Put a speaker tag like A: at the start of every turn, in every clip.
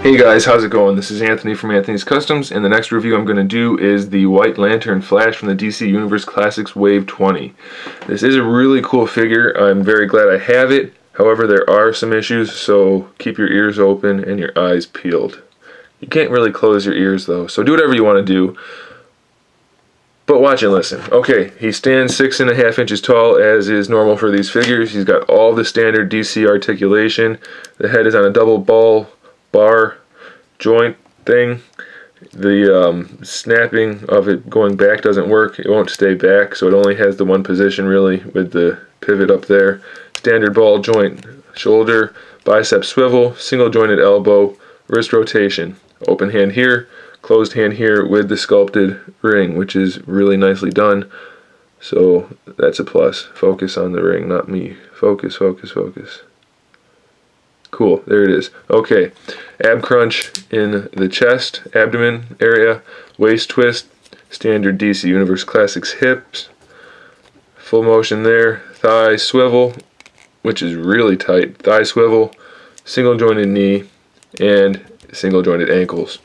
A: Hey guys, how's it going? This is Anthony from Anthony's Customs, and the next review I'm going to do is the White Lantern Flash from the DC Universe Classics Wave 20. This is a really cool figure. I'm very glad I have it. However, there are some issues, so keep your ears open and your eyes peeled. You can't really close your ears though, so do whatever you want to do. But watch and listen. Okay, he stands 6.5 inches tall, as is normal for these figures. He's got all the standard DC articulation. The head is on a double ball bar joint thing. The snapping of it going back doesn't work. It won't stay back, so it only has the one position really with the pivot up there. Standard ball joint shoulder, bicep swivel, single jointed elbow, wrist rotation. Open hand here, closed hand here with the sculpted ring, which is really nicely done. So that's a plus. Focus on the ring, not me. Focus, focus, focus. Cool, there it is. Okay, ab crunch in the chest, abdomen area, waist twist, standard DC Universe Classics hips, full motion there, thigh swivel, which is really tight, thigh swivel, single jointed knee, and single jointed ankles.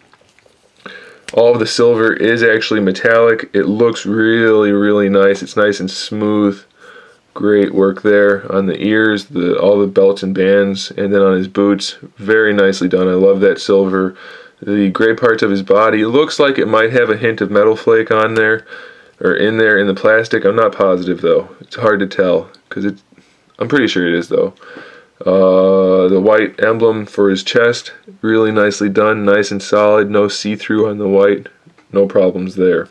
A: All of the silver is actually metallic. It looks really, really nice. It's nice and smooth. Great work there on the ears, all the belts and bands, and then on his boots. Very nicely done. I love that silver. The gray parts of his body, it looks like it might have a hint of metal flake on there, or in there in the plastic. I'm not positive though. It's hard to tell, because I'm pretty sure it is though. The white emblem for his chest, really nicely done, nice and solid, no see-through on the white, no problems there.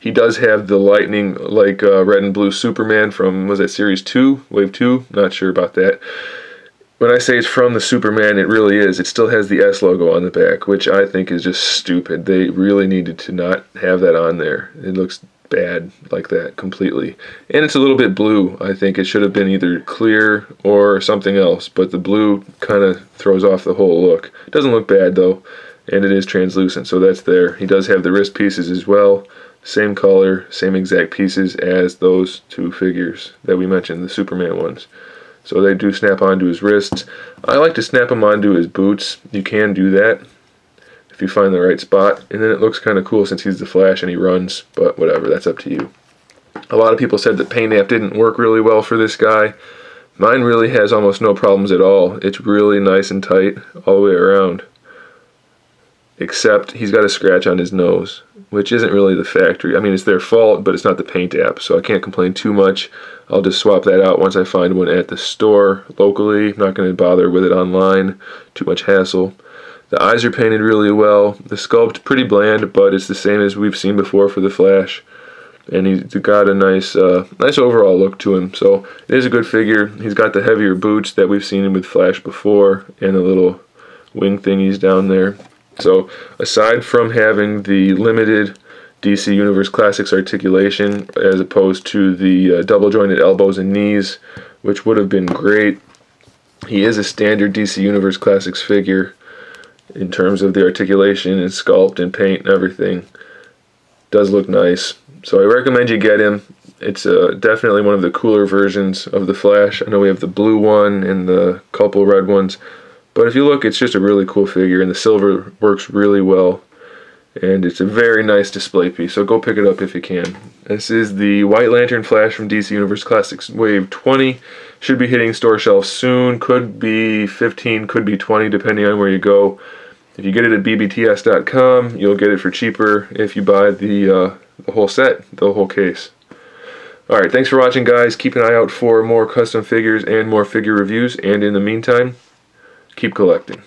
A: He does have the lightning like red and blue Superman from, was that series 2, wave 2? Not sure about that. When I say it's from the Superman, it really is. It still has the S logo on the back, which I think is just stupid. They really needed to not have that on there. It looks bad like that completely. And it's a little bit blue. I think it should have been either clear or something else, but the blue kind of throws off the whole look. It doesn't look bad though, and it is translucent, so that's there. He does have the wrist pieces as well. Same color, same exact pieces as those two figures that we mentioned, the Superman ones. So they do snap onto his wrists. I like to snap them onto his boots. You can do that if you find the right spot. And then it looks kind of cool since he's the Flash and he runs, but whatever, that's up to you. A lot of people said that paint app didn't work really well for this guy. Mine really has almost no problems at all. It's really nice and tight all the way around. Except he's got a scratch on his nose, which isn't really the factory. I mean, it's their fault, but it's not the paint app, so I can't complain too much. I'll just swap that out once I find one at the store locally. I'm not going to bother with it online. Too much hassle. The eyes are painted really well. The sculpt pretty bland, but it's the same as we've seen before for the Flash. And he's got a nice overall look to him. So it is a good figure. He's got the heavier boots that we've seen him with Flash before, and the little wing thingies down there. So aside from having the limited DC Universe Classics articulation as opposed to the double jointed elbows and knees, which would have been great, he is a standard DC Universe Classics figure in terms of the articulation and sculpt and paint and everything. Does look nice. So I recommend you get him. It's definitely one of the cooler versions of the Flash. I know we have the blue one and the couple red ones. But if you look, it's just a really cool figure, and the silver works really well. And it's a very nice display piece, so go pick it up if you can. This is the White Lantern Flash from DC Universe Classics Wave 20. Should be hitting store shelves soon. Could be 15, could be 20, depending on where you go. If you get it at bbts.com, you'll get it for cheaper if you buy the whole set, the whole case. Alright, thanks for watching, guys. Keep an eye out for more custom figures and more figure reviews. And in the meantime, keep collecting.